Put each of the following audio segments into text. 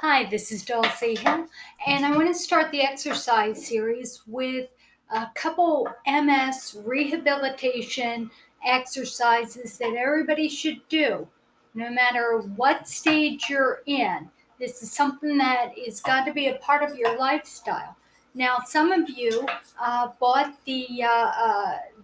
Hi, this is Dulcie Hill, and I want to start the exercise series with a couple MS rehabilitation exercises that everybody should do, no matter what stage you're in. This is something that is got to be a part of your lifestyle. Now, some of you bought the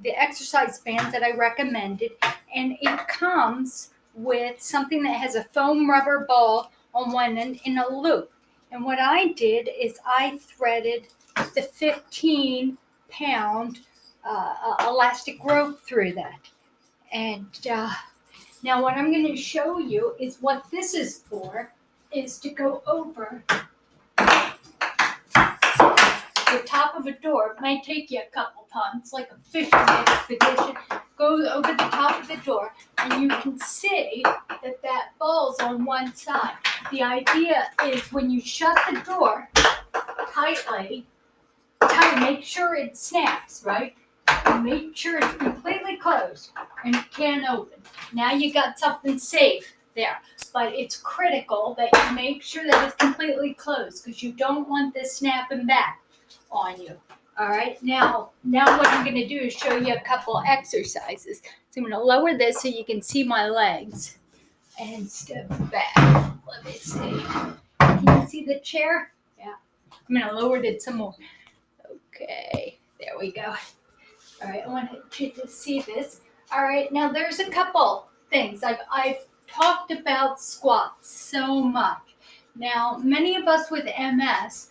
exercise band that I recommended, and it comes with something that has a foam rubber ball on one end in a loop. And what I did is I threaded the 15-pound elastic rope through that. And now what I'm going to show you is what this is for, is to go over the top of a door. It might take you a couple times, like a fishing expedition. Go over the top of the door, and you can see that ball's on one side. The idea is when you shut the door tightly, make sure it snaps, right? And make sure it's completely closed and it can't open. Now you got something safe there. But it's critical that you make sure that it's completely closed because you don't want this snapping back on you. All right, now what I'm going to do is show you a couple exercises. So I'm going to lower this so you can see my legs and step back. Let me see. Can you see the chair? Yeah. I'm going to lower it some more. Okay, there we go. All right, I want you to see this. All right, now there's a couple things. I've talked about squats so much. Now, many of us with MS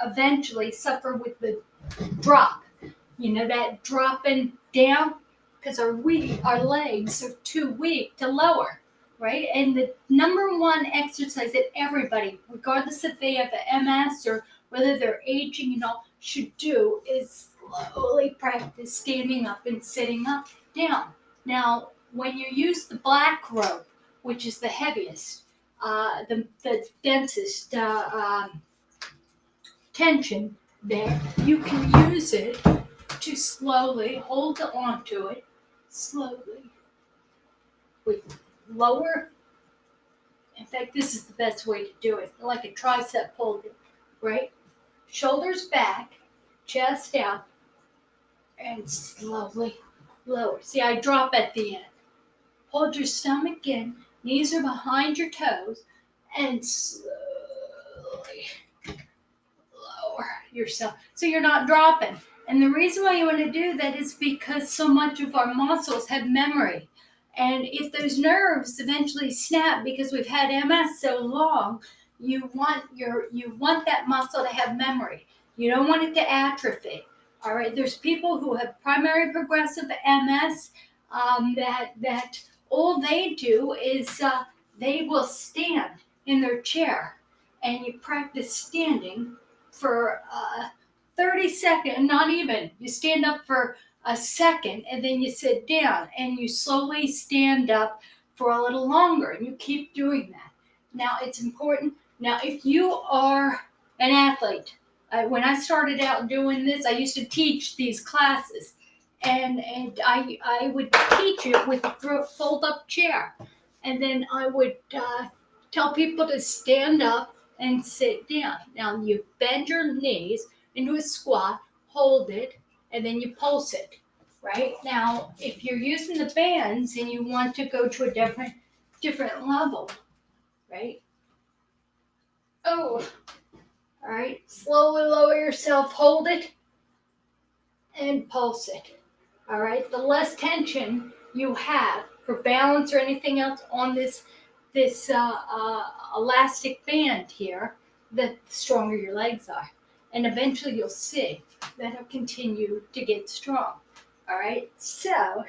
eventually suffer with the drop. You know, that dropping down because our legs are too weak to lower, right? And the number one exercise that everybody, regardless if they have MS or whether they're aging and all, should do is slowly practice standing up and sitting up, down. Now, when you use the black rope, which is the heaviest, the densest tension there, you can use it to slowly hold onto it, slowly, with lower. In fact, this is the best way to do it, like a tricep holder, right? Shoulders back, chest out, and slowly lower. See, I drop at the end. Hold your stomach in, knees are behind your toes, and slowly lower yourself so you're not dropping. And the reason why you want to do that is because so much of our muscles have memory. And if those nerves eventually snap because we've had MS so long, you want that muscle to have memory. You don't want it to atrophy. All right. There's people who have primary progressive MS that all they do is they will stand in their chair, and you practice standing for 30 seconds, not even. You stand up for a second and then you sit down and you slowly stand up for a little longer and you keep doing that. Now it's important. Now if you are an athlete, when I started out doing this, I used to teach these classes and I would teach it with a fold up chair. And then I would tell people to stand up and sit down. Now you bend your knees into a squat, hold it, and then you pulse it. Right? Now, if you're using the bands and you want to go to a different level, right? Oh, all right. Slowly lower yourself, hold it, and pulse it. All right. The less tension you have for balance or anything else on this elastic band here, the stronger your legs are. And eventually you'll see that it'll continue to get strong. All right, so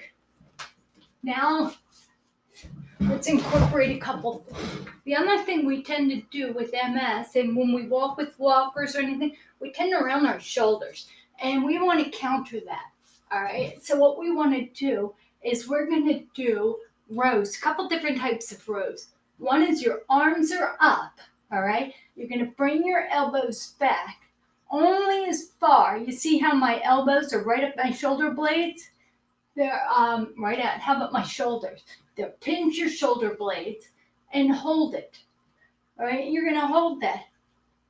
now let's incorporate a couple things. The other thing we tend to do with MS, and when we walk with walkers or anything, we tend to round our shoulders. And we want to counter that. All right, so what we want to do is we're going to do rows, a couple different types of rows. One is your arms are up, all right? You're going to bring your elbows back only as far. You see how my elbows are right at my shoulder blades? They're right at, how about my shoulders? They'll pinch your shoulder blades and hold it, All right, you're going to hold that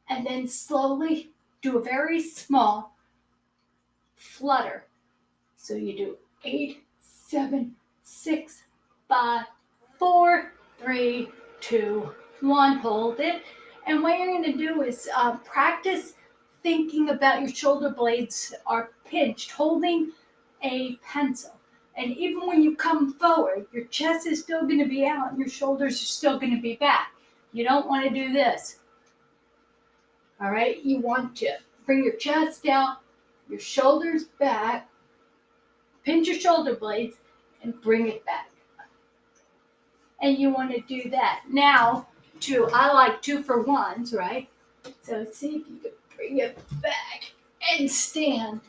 and then slowly do a very small flutter. So you do 8, 7, 6, 5, 4, 3, 2, 1. Hold it. And what you're going to do is practice thinking about your shoulder blades are pinched, holding a pencil. And even when you come forward, your chest is still going to be out and your shoulders are still going to be back. You don't want to do this. All right? You want to bring your chest down, your shoulders back, pinch your shoulder blades, and bring it back. And you want to do that. Now, I like 2 for 1s, right? So see if you can bring it back and stand.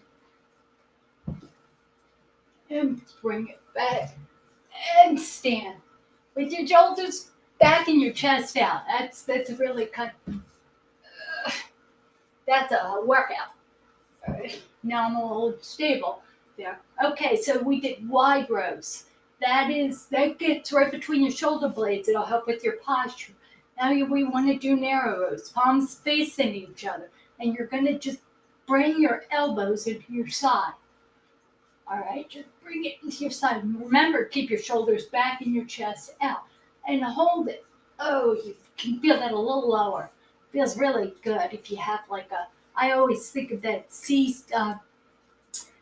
And bring it back and stand. With your shoulders back and your chest out. That's really kind of, that's a workout. All right. Now I'm a little stable there. Okay, so we did wide rows. That gets right between your shoulder blades. It'll help with your posture. Now we want to do narrow rows, palms facing each other. And you're going to just bring your elbows into your side. All right, just bring it into your side. Remember, keep your shoulders back and your chest out. And hold it. Oh, you can feel that a little lower. Feels really good if you have I always think of that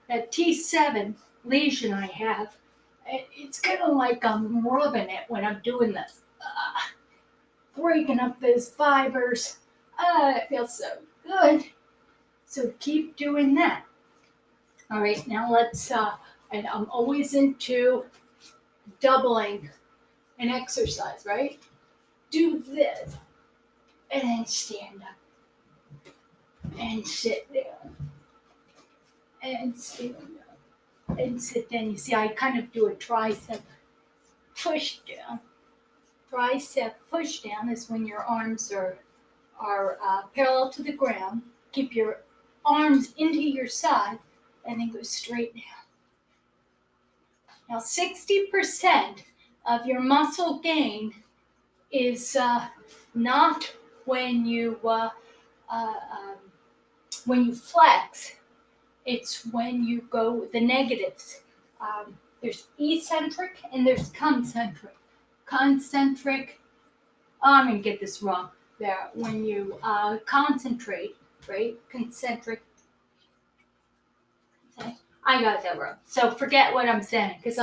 that T7 lesion I have. It's kind of like I'm rubbing it when I'm doing this. Breaking up those fibers. It feels so good. So keep doing that. All right, now let's, and I'm always into doubling an exercise, right? Do this, and then stand up, and sit down, and stand up, and sit down. You see, I kind of do a tricep push down. Tricep push down is when your arms are parallel to the ground. Keep your arms into your side, and then go straight down. Now, 60% of your muscle gain is not when you flex. It's when you go with the negatives. There's eccentric and there's concentric. Concentric. Oh, I'm gonna get this wrong. There, when you concentrate, right? Concentric. Okay. I got that wrong. So forget what I'm saying, because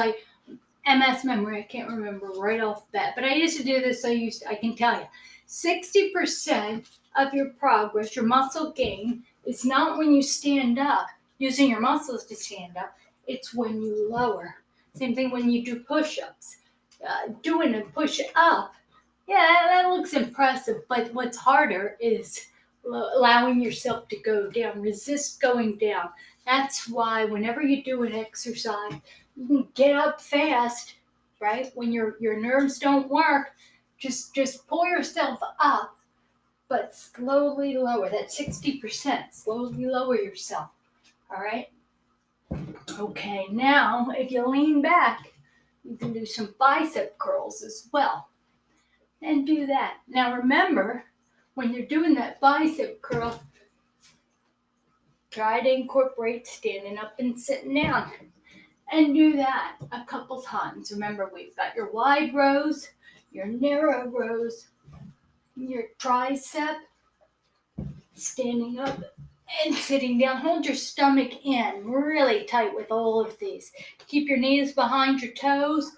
MS memory, I can't remember right off the bat. But I used to do this, I can tell you. 60% of your progress, your muscle gain, is not when you stand up, using your muscles to stand up. It's when you lower. Same thing when you do push-ups. Doing a push-up, yeah, that looks impressive. But what's harder is allowing yourself to go down. Resist going down. That's why whenever you do an exercise, you can get up fast, right? When your nerves don't work, just pull yourself up, but slowly lower. That 60%, slowly lower yourself. All right? Okay, now if you lean back, you can do some bicep curls as well. And do that. Now remember, when you're doing that bicep curl, try to incorporate standing up and sitting down. And do that a couple times. Remember, we've got your wide rows, your narrow rows, your tricep, standing up and sitting down. Hold your stomach in really tight with all of these. Keep your knees behind your toes.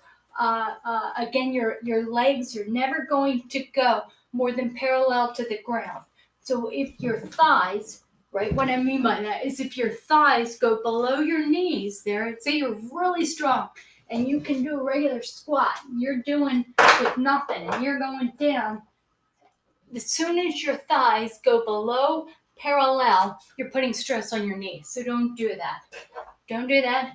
Again, your legs are never going to go more than parallel to the ground. So if your thighs, right, what I mean by that is if your thighs go below your knees there, say you're really strong and you can do a regular squat, you're doing with nothing and you're going down, as soon as your thighs go below parallel, you're putting stress on your knees. So don't do that. Don't do that.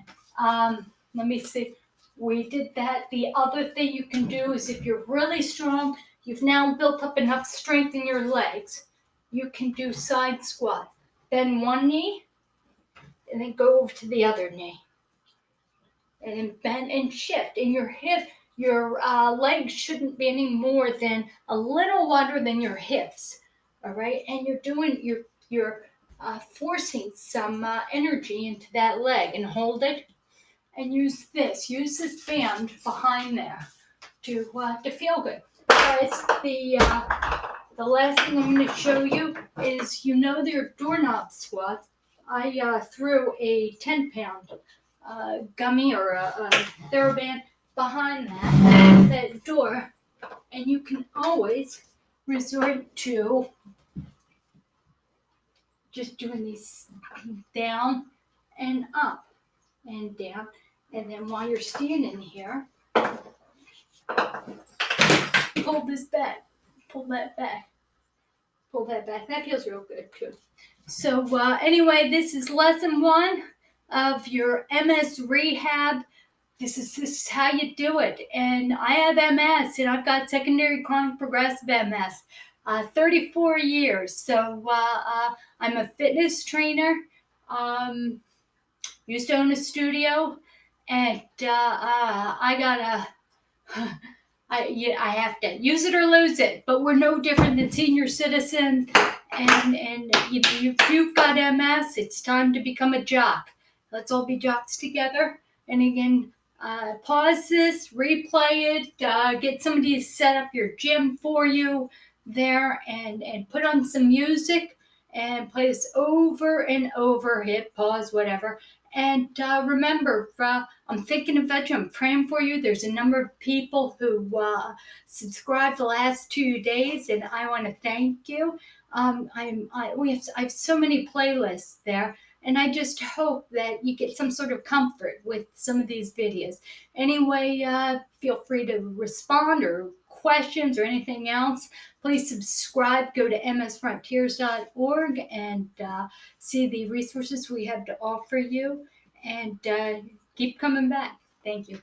Let me see. We did that. The other thing you can do is if you're really strong, you've now built up enough strength in your legs, you can do side squats. Bend one knee, and then go over to the other knee. And then bend and shift. And your hip, Your legs shouldn't be any more than a little wider than your hips. All right, and you're forcing some energy into that leg, and hold it and use this band behind there to feel good. Guys, the last thing I'm going to show you is, their doorknob squats. I threw a 10-pound gummy or a TheraBand behind that door, and you can always resort to just doing these down and up and down, and then while you're standing here, pull this back, pull that back, pull that back. That feels real good too. So anyway, this is lesson 1 of your MS rehab. This is how you do it. And I have MS, and I've got secondary chronic progressive MS. 34 years. So I'm a fitness trainer. Used to own a studio, and I gotta. I have to use it or lose it, but we're no different than senior citizens. And if you've got MS, it's time to become a jock. Let's all be jocks together. And again, pause this, replay it, get somebody to set up your gym for you there, and put on some music and play this over and over. Hit pause, whatever. And remember, I'm thinking about you. I'm praying for you. There's a number of people who subscribed the last 2 days, and I want to thank you. I have so many playlists there, and I just hope that you get some sort of comfort with some of these videos. Anyway, feel free to respond or questions or anything else. Please subscribe. Go to msfrontiers.org and see the resources we have to offer you, and keep coming back. Thank you.